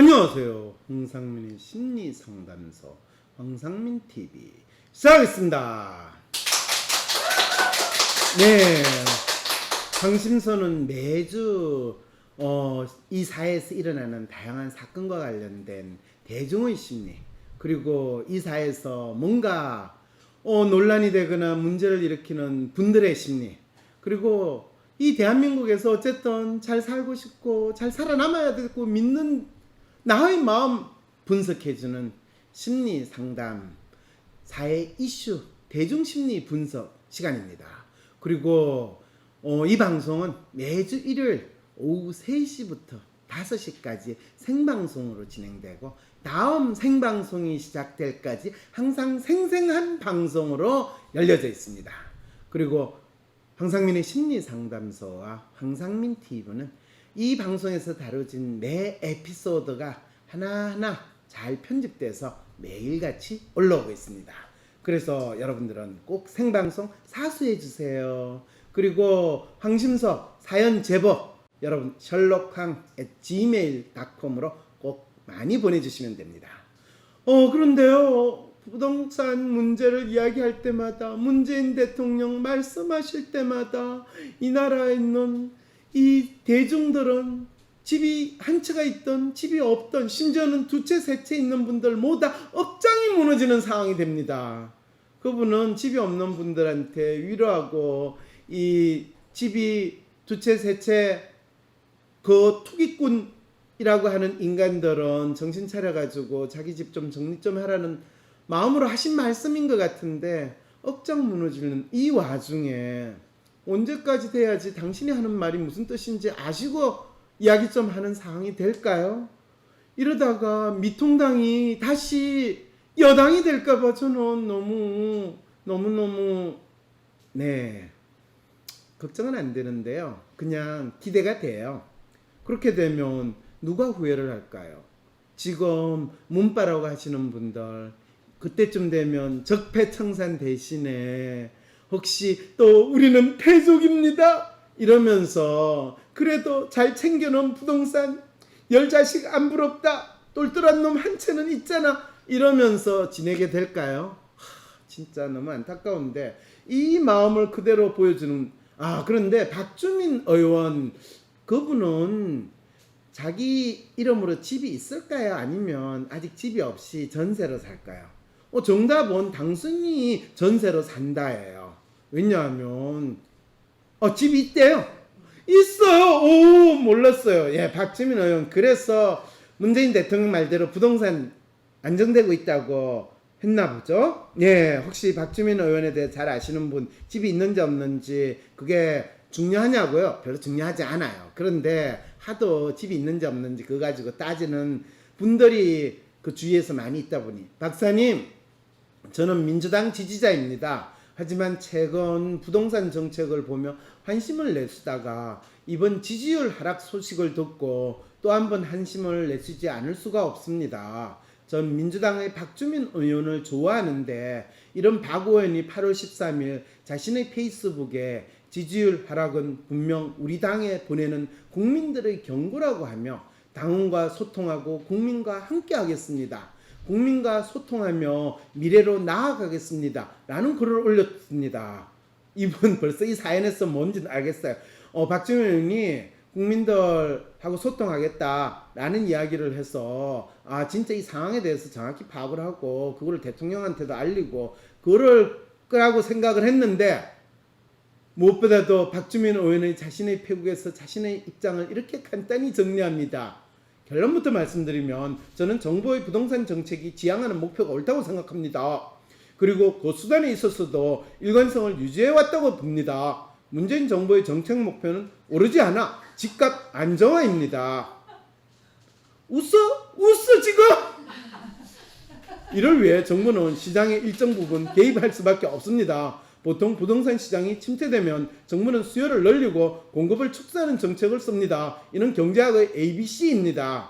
안녕하세요. 황상민의 심리상담소 황상민TV 시작하겠습니다. 네, 황심소는 매주 이 사회에서 일어나는 다양한 사건과 관련된 대중의 심리, 그리고 이 사회에서 뭔가 논란이 되거나 문제를 일으키는 분들의 심리, 그리고 이 대한민국에서 어쨌든 잘 살고 싶고 잘 살아남아야 되고 믿는 나의 마음 분석해주는 심리 상담, 사회 이슈, 대중심리 분석 시간입니다. 그리고 이 방송은 매주 일요일 오후 3시부터 5시까지 생방송으로 진행되고, 다음 생방송이 시작될 때까지 항상 생생한 방송으로 열려져 있습니다. 그리고 황상민의 심리상담소와 황상민TV는 이 방송에서 다뤄진 매 에피소드가 하나하나 잘 편집돼서 매일같이 올라오고 있습니다. 그래서 여러분들은 꼭 생방송 사수해 주세요. 그리고 황심서 사연 제보 여러분 sherlockhang@gmail.com으로 꼭 많이 보내주시면 됩니다. 그런데요, 부동산 문제를 이야기할 때마다, 문재인 대통령 말씀하실 때마다 이 나라에 있는 이 대중들은 집이 한 채가 있던 집이 없던, 심지어는 두 채 세 채 있는 분들 모두 다 억장이 무너지는 상황이 됩니다. 그분은 집이 없는 분들한테 위로하고, 이 집이 두 채 세 채 그 투기꾼이라고 하는 인간들은 정신 차려가지고 자기 집 좀 정리 좀 하라는 마음으로 하신 말씀인 것 같은데, 억장 무너지는 이 와중에 언제까지 돼야지 당신이 하는 말이 무슨 뜻인지 아시고 이야기 좀 하는 상황이 될까요? 이러다가 미통당이 다시 여당이 될까봐 저는 너무 걱정은 안 되는데요, 그냥 기대가 돼요. 그렇게 되면 누가 후회를 할까요? 지금 문바라고 하시는 분들, 그때쯤 되면 적폐청산 대신에 혹시 또 우리는 패족입니다 이러면서 그래도 잘 챙겨놓은 부동산 10자식 안 부럽다, 똘똘한 놈 한 채는 있잖아 이러면서 지내게 될까요? 진짜 너무 안타까운데 이 마음을 그대로 보여주는, 그런데 박주민 의원, 그분은 자기 이름으로 집이 있을까요? 아니면 아직 집이 없이 전세로 살까요? 정답은 당신이 전세로 산다예요. 왜냐하면 집이 있대요. 있어요. 오, 몰랐어요. 예, 박주민 의원 그래서 문재인 대통령 말대로 부동산 안정되고 있다고 했나 보죠. 예, 혹시 박주민 의원에 대해 잘 아시는 분, 집이 있는지 없는지 그게 중요하냐고요? 별로 중요하지 않아요. 그런데 하도 집이 있는지 없는지 그거 가지고 따지는 분들이 그 주위에서 많이 있다 보니, 박사님, 저는 민주당 지지자입니다. 하지만 최근 부동산 정책을 보며 한심을 내쓰다가 이번 지지율 하락 소식을 듣고 또 한 번 한심을 내쓰지 않을 수가 없습니다. 전 민주당의 박주민 의원을 좋아하는데, 이런 박 의원이 8월 13일 자신의 페이스북에 지지율 하락은 분명 우리 당에 보내는 국민들의 경고라고 하며 당원과 소통하고 국민과 함께 하겠습니다, 국민과 소통하며 미래로 나아가겠습니다 라는 글을 올렸습니다. 이분 벌써 이 사연에서 뭔지는 알겠어요. 박주민 의원이 국민들하고 소통하겠다 라는 이야기를 해서 진짜 이 상황에 대해서 정확히 파악을 하고 그거를 대통령한테도 알리고 그럴 거라고 생각을 했는데, 무엇보다도 박주민 의원의 자신의 페북에서 자신의 입장을 이렇게 간단히 정리합니다. 결론부터 말씀드리면 저는 정부의 부동산 정책이 지향하는 목표가 옳다고 생각합니다. 그리고 그 수단에 있어서도 일관성을 유지해왔다고 봅니다. 문재인 정부의 정책 목표는 오르지 않아 집값 안정화입니다. 웃어 지금? 이를 위해 정부는 시장의 일정 부분 개입할 수밖에 없습니다. 보통 부동산 시장이 침체되면 정부는 수요를 늘리고 공급을 축소하는 정책을 씁니다. 이는 경제학의 ABC입니다.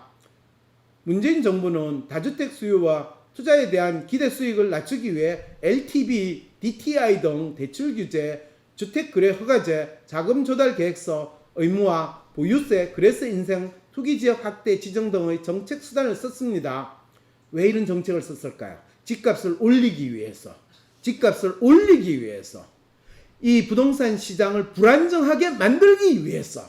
문재인 정부는 다주택 수요와 투자에 대한 기대 수익을 낮추기 위해 LTV, DTI 등 대출 규제, 주택 거래 허가제, 자금 조달 계획서 의무화, 보유세, 거래세 인생, 투기지역 확대 지정 등의 정책 수단을 썼습니다. 왜 이런 정책을 썼을까요? 집값을 올리기 위해서. 집값을 올리기 위해서. 이 부동산 시장을 불안정하게 만들기 위해서.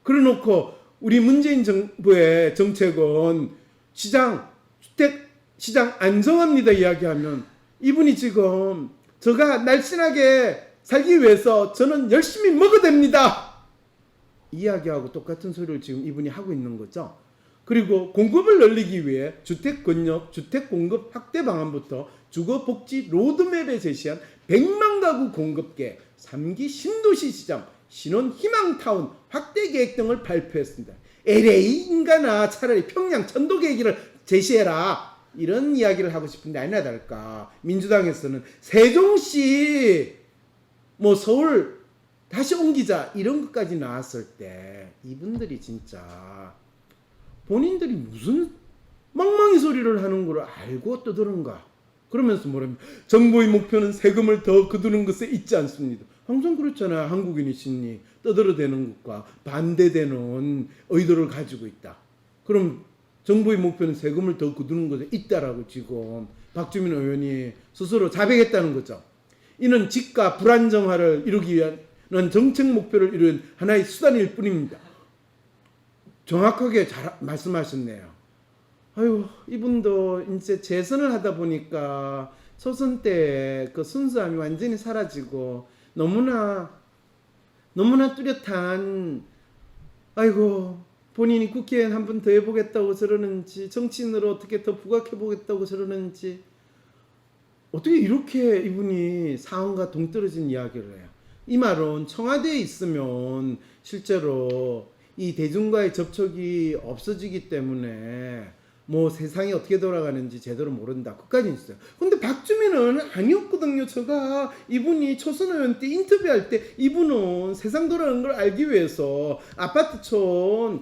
그래놓고 우리 문재인 정부의 정책은 주택 시장 안정합니다 이야기하면 이분이 지금 제가 날씬하게 살기 위해서 저는 열심히 먹어댑니다 이야기하고 똑같은 소리를 지금 이분이 하고 있는 거죠. 그리고 공급을 늘리기 위해 주택 건력, 주택 공급 확대 방안부터 주거복지 로드맵에 제시한 100만 가구 공급 계획, 3기 신도시 시장, 신혼 희망타운 확대 계획 등을 발표했습니다. LA인가나 차라리 평양 천도 계획을 제시해라. 이런 이야기를 하고 싶은데 아니나 다를까 민주당에서는 세종시 서울 다시 옮기자 이런 것까지 나왔을 때 이분들이 진짜 본인들이 무슨 망망이 소리를 하는 걸 알고 떠드는가 그러면서 뭐랍니까? 정부의 목표는 세금을 더 거두는 것에 있지 않습니다. 항상 그렇잖아요. 한국인이시니 떠들어대는 것과 반대되는 의도를 가지고 있다. 그럼 정부의 목표는 세금을 더 거두는 것에 있다라고 지금 박주민 의원이 스스로 자백했다는 거죠. 이는 집값 불안정화를 이루기 위한 정책 목표를 이룬 하나의 수단일 뿐입니다. 정확하게 잘 말씀하셨네요. 아유, 이분도 이제 재선을 하다 보니까 초선 때 그 순수함이 완전히 사라지고 너무나 뚜렷한 아이고 본인이 국회의원 한 번 더 해보겠다고 저러는지 정치인으로 어떻게 더 부각해보겠다고 저러는지 어떻게 이렇게 이분이 상황과 동떨어진 이야기를 해요. 이 말은 청와대에 있으면 실제로 이 대중과의 접촉이 없어지기 때문에 세상이 어떻게 돌아가는지 제대로 모른다. 그까지 있어요. 근데 박주민은 아니었거든요. 제가 이분이 초선 의원 때 인터뷰할 때 이분은 세상 돌아가는 걸 알기 위해서 아파트촌에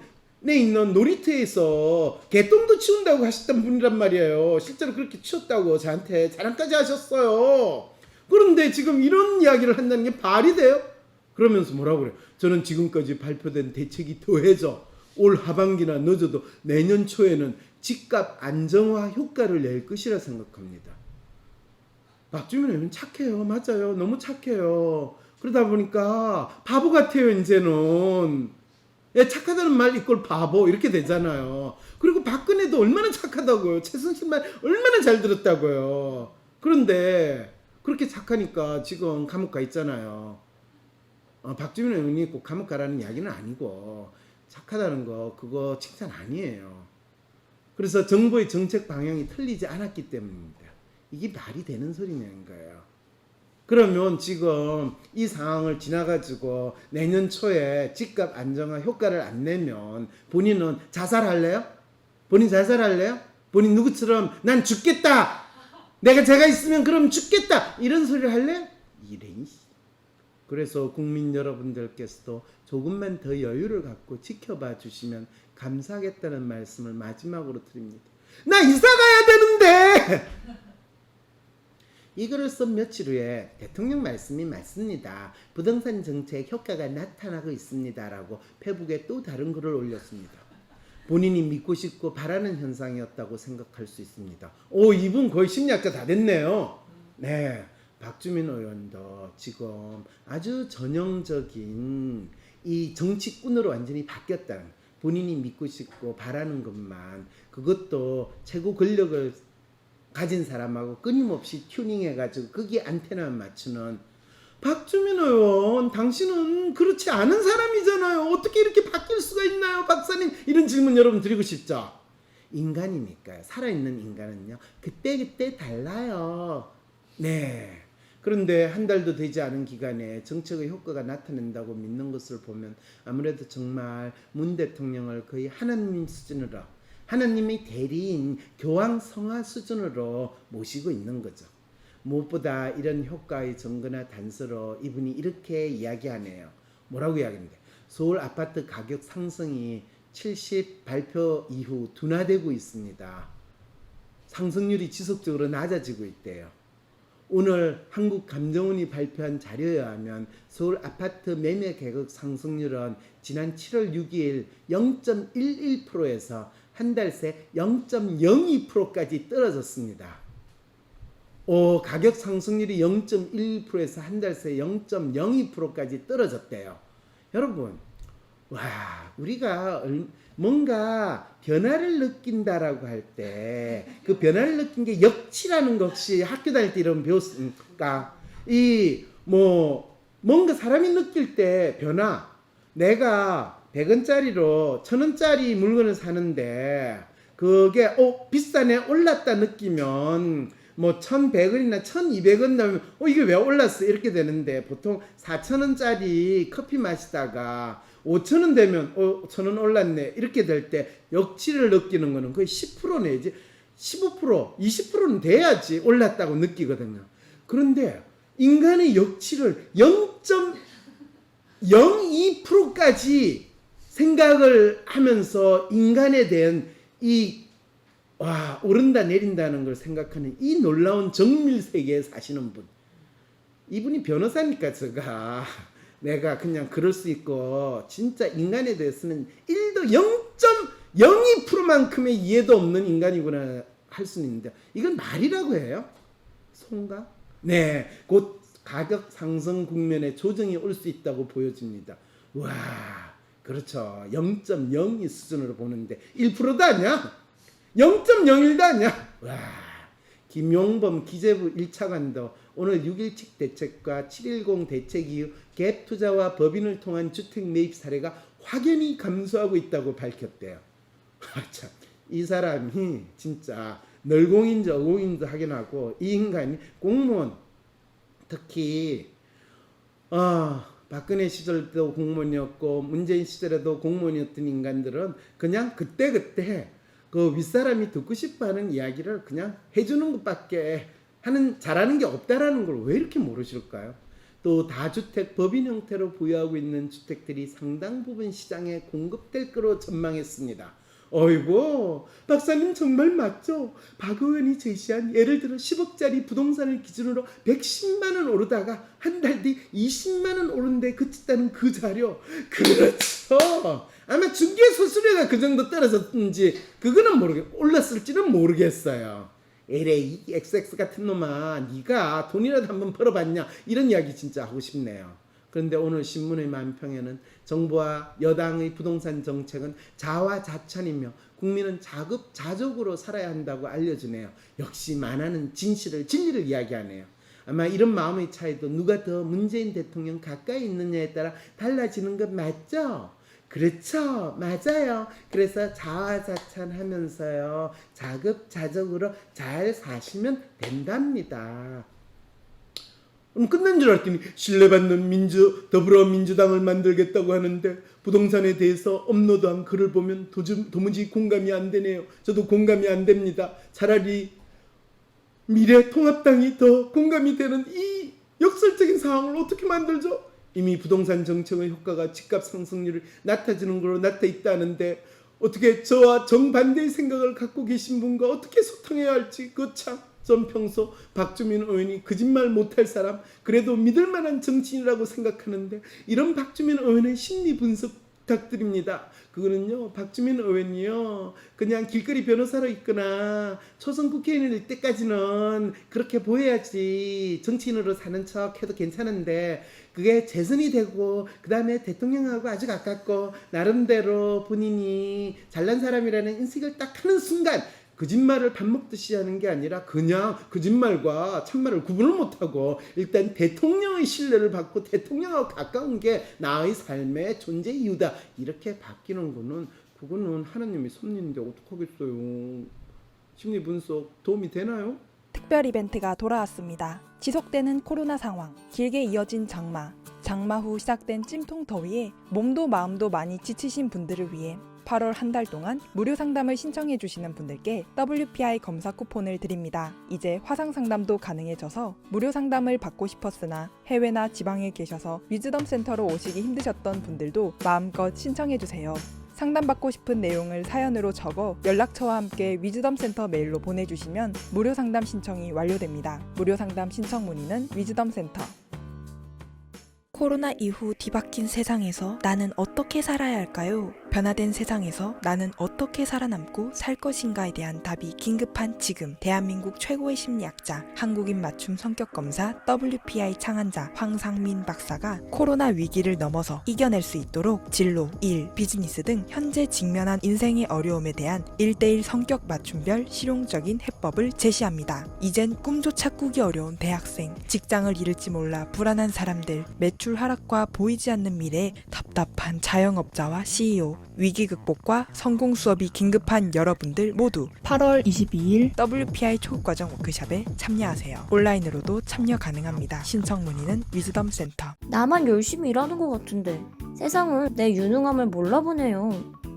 있는 놀이터에서 개똥도 치운다고 하셨던 분이란 말이에요. 실제로 그렇게 치웠다고 저한테 자랑까지 하셨어요. 그런데 지금 이런 이야기를 한다는 게 말이 돼요? 그러면서 뭐라고 그래요? 저는 지금까지 발표된 대책이 더해져 올 하반기나 늦어도 내년 초에는 집값 안정화 효과를 낼 것이라 생각합니다. 박주민 의원 착해요. 맞아요. 너무 착해요. 그러다 보니까 바보 같아요. 이제는. 착하다는 말 이꼴 바보 이렇게 되잖아요. 그리고 박근혜도 얼마나 착하다고요. 최순실 말 얼마나 잘 들었다고요. 그런데 그렇게 착하니까 지금 감옥 가 있잖아요. 박주민 의원이 꼭 감옥 가라는 이야기는 아니고 착하다는 거 그거 칭찬 아니에요. 그래서 정부의 정책 방향이 틀리지 않았기 때문입니다. 이게 말이 되는 소리냐는 거예요. 그러면 지금 이 상황을 지나가지고 내년 초에 집값 안정화 효과를 안 내면 본인은 자살할래요? 본인 자살할래요? 본인 누구처럼 난 죽겠다. 제가 있으면 그럼 죽겠다. 이런 소리를 할래요? 이래. 그래서 국민 여러분들께서도 조금만 더 여유를 갖고 지켜봐 주시면 감사하겠다는 말씀을 마지막으로 드립니다. 나 이사 가야 되는데! 이 글을 쓴 며칠 후에 대통령 말씀이 맞습니다. 부동산 정책 효과가 나타나고 있습니다. 라고 페북에 또 다른 글을 올렸습니다. 본인이 믿고 싶고 바라는 현상이었다고 생각할 수 있습니다. 이분 거의 심리학자 다 됐네요. 네. 박주민 의원도 지금 아주 전형적인 이 정치꾼으로 완전히 바뀌었다는 본인이 믿고 싶고 바라는 것만 그것도 최고 권력을 가진 사람하고 끊임없이 튜닝해가지고 거기에 안테나 맞추는 박주민 의원 당신은 그렇지 않은 사람이잖아요. 어떻게 이렇게 바뀔 수가 있나요 박사님? 이런 질문 여러분 드리고 싶죠. 인간이니까요. 살아있는 인간은요 그때 달라요. 네. 그런데 한 달도 되지 않은 기간에 정책의 효과가 나타난다고 믿는 것을 보면 아무래도 정말 문 대통령을 거의 하나님 수준으로 하나님의 대리인 교황 성화 수준으로 모시고 있는 거죠. 무엇보다 이런 효과의 증거나 단서로 이분이 이렇게 이야기하네요. 뭐라고 이야기하는데 서울 아파트 가격 상승이 70 발표 이후 둔화되고 있습니다. 상승률이 지속적으로 낮아지고 있대요. 오늘 한국감정원이 발표한 자료에 의하면 서울 아파트 매매 가격 상승률은 지난 7월 6일 0.11%에서 한 달 새 0.02%까지 떨어졌습니다. 가격 상승률이 0.11%에서 한 달 새 0.02%까지 떨어졌대요. 여러분, 와, 우리가 뭔가 변화를 느낀다라고 할 때 그 변화를 느낀 게 역치라는 것 혹시 학교 다닐 때 이런 배웠습니까? 뭔가 사람이 느낄 때 변화, 내가 100원짜리로 1000원짜리 물건을 사는데 그게 비싸네 올랐다 느끼면 1100원이나 1200원 나오면 이게 왜 올랐어 이렇게 되는데, 보통 4000원짜리 커피 마시다가 5000원 되면 1000원 올랐네 이렇게 될 때 역치를 느끼는 거는 거의 10% 내지 15% 20%는 돼야지 올랐다고 느끼거든요. 그런데 인간의 역치를 0.02%까지 생각을 하면서 인간에 대한 오른다 내린다는 걸 생각하는 이 놀라운 정밀 세계에 사시는 분, 이분이 변호사니까 내가 그냥 그럴 수 있고, 진짜 인간에 대해서는 1도 0.02%만큼의 이해도 없는 인간이구나 할 수는 있는데, 이건 말이라고 해요? 손가? 네, 곧 가격 상승 국면에 조정이 올 수 있다고 보여집니다. 와, 그렇죠. 0.02 수준으로 보는데 1%도 아니야? 0.01도 아니야? 와, 김용범 기재부 1차관도 오늘 6.17 대책과 7.10 대책 이후 갭 투자와 법인을 통한 주택 매입 사례가 확연히 감소하고 있다고 밝혔대요. 참, 이 사람이 진짜 널공인지 어공인지 확인하고, 이 인간이 공무원, 특히 박근혜 시절도 공무원이었고 문재인 시절에도 공무원이었던 인간들은 그냥 그때그때 그 윗사람이 듣고 싶어하는 이야기를 그냥 해주는 것밖에 잘하는 게 없다라는 걸 왜 이렇게 모르실까요? 또 다주택 법인 형태로 보유하고 있는 주택들이 상당 부분 시장에 공급될 거로 전망했습니다. 어이구, 박사님 정말 맞죠? 박 의원이 제시한 예를 들어 10억짜리 부동산을 기준으로 110만 원 오르다가 한 달 뒤 20만 원 오른데 그쳤다는 그 자료, 그렇죠. 아마 중개 수수료가 그 정도 떨어졌는지 그거는 올랐을지는 모르겠어요. LA XX 같은 놈아, 네가 돈이라도 한번 벌어봤냐, 이런 이야기 진짜 하고 싶네요. 그런데 오늘 신문의 만평에는 정부와 여당의 부동산 정책은 자화자찬이며 국민은 자급자족으로 살아야 한다고 알려주네요. 역시 만화는 진리를 이야기하네요. 아마 이런 마음의 차이도 누가 더 문재인 대통령 가까이 있느냐에 따라 달라지는 것 맞죠? 그렇죠, 맞아요. 그래서 자화자찬하면서요 자급자족으로 잘 사시면 된답니다. 끝난 줄 알았더니 신뢰받는 더불어민주당을 만들겠다고 하는데, 부동산에 대해서 업로드한 글을 보면 도무지 공감이 안 되네요. 저도 공감이 안 됩니다. 차라리 미래통합당이 더 공감이 되는 이 역설적인 상황을 어떻게 만들죠? 이미 부동산 정책의 효과가 집값 상승률을 낮아지는 걸로 나타나 있다는데, 어떻게 저와 정반대의 생각을 갖고 계신 분과 어떻게 소통해야 할지 참. 전 평소 박주민 의원이 거짓말 못할 사람, 그래도 믿을 만한 정치인이라고 생각하는데, 이런 박주민 의원의 심리 분석 부탁드립니다. 그거는요, 박주민 의원이요 그냥 길거리 변호사로 있거나 초선 국회의원일 때까지는 그렇게 보여야지 정치인으로 사는 척 해도 괜찮은데, 그게 재선이 되고 그 다음에 대통령하고 아주 가깝고 나름대로 본인이 잘난 사람이라는 인식을 딱 하는 순간 거짓말을 밥 먹듯이 하는 게 아니라 그냥 거짓말과 참말을 구분을 못하고 일단 대통령의 신뢰를 받고 대통령하고 가까운 게 나의 삶의 존재 이유다, 이렇게 바뀌는 거는 그거는 하나님의 섭리인데 어떡하겠어요. 심리 분석 도움이 되나요? 특별 이벤트가 돌아왔습니다. 지속되는 코로나 상황, 길게 이어진 장마 후 시작된 찜통 더위에 몸도 마음도 많이 지치신 분들을 위해 8월 한 달 동안 무료 상담을 신청해 주시는 분들께 WPI 검사 쿠폰을 드립니다. 이제 화상 상담도 가능해져서 무료 상담을 받고 싶었으나 해외나 지방에 계셔서 위즈덤 센터로 오시기 힘드셨던 분들도 마음껏 신청해 주세요. 상담받고 싶은 내용을 사연으로 적어 연락처와 함께 위즈덤 센터 메일로 보내주시면 무료 상담 신청이 완료됩니다. 무료 상담 신청 문의는 위즈덤 센터. 코로나 이후 뒤바뀐 세상에서 나는 어떻게 살아야 할까요? 변화된 세상에서 나는 어떻게 살아남고 살 것인가에 대한 답이 긴급한 지금, 대한민국 최고의 심리학자, 한국인 맞춤 성격검사 WPI 창안자 황상민 박사가 코로나 위기를 넘어서 이겨낼 수 있도록 진로, 일, 비즈니스 등 현재 직면한 인생의 어려움에 대한 1:1 성격 맞춤별 실용적인 해법을 제시합니다. 이젠 꿈조차 꾸기 어려운 대학생, 직장을 잃을지 몰라 불안한 사람들, 매출 하락과 보이지 않는 미래, 답답한 자영업자와 CEO, 위기 극복과 성공 수업이 긴급한 여러분들 모두 8월 22일 WPI 초급과정 워크숍에 참여하세요. 온라인으로도 참여 가능합니다. 신청 문의는 위즈덤 센터. 나만 열심히 일하는 것 같은데 세상을 내 유능함을 몰라보네요.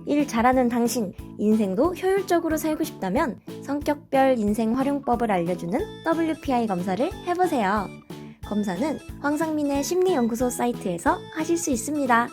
일 잘하는 당신, 인생도 효율적으로 살고 싶다면 성격별 인생 활용법을 알려주는 WPI 검사를 해보세요. 검사는 황상민의 심리연구소 사이트에서 하실 수 있습니다.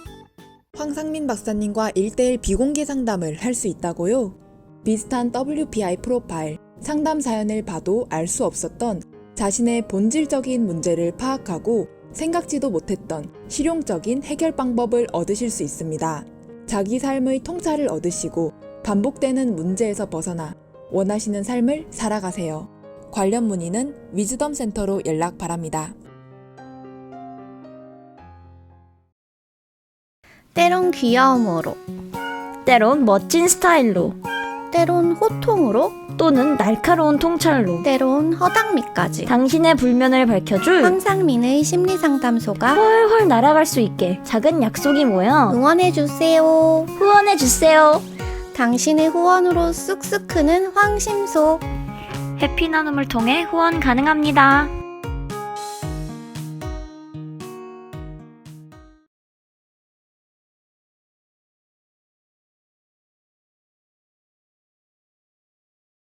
황상민 박사님과 1:1 비공개 상담을 할 수 있다고요? 비슷한 WPI 프로파일, 상담 사연을 봐도 알 수 없었던 자신의 본질적인 문제를 파악하고 생각지도 못했던 실용적인 해결 방법을 얻으실 수 있습니다. 자기 삶의 통찰을 얻으시고 반복되는 문제에서 벗어나 원하시는 삶을 살아가세요. 관련 문의는 위즈덤 센터로 연락 바랍니다. 때론 귀여움으로, 때론 멋진 스타일로, 때론 호통으로, 또는 날카로운 통찰로 때론 허당미까지 당신의 불면을 밝혀줄 황상민의 심리상담소가 훨훨 날아갈 수 있게 작은 약속이 모여 응원해주세요. 후원해주세요. 당신의 후원으로 쑥쑥 크는 황심소. 해피 나눔을 통해 후원 가능합니다.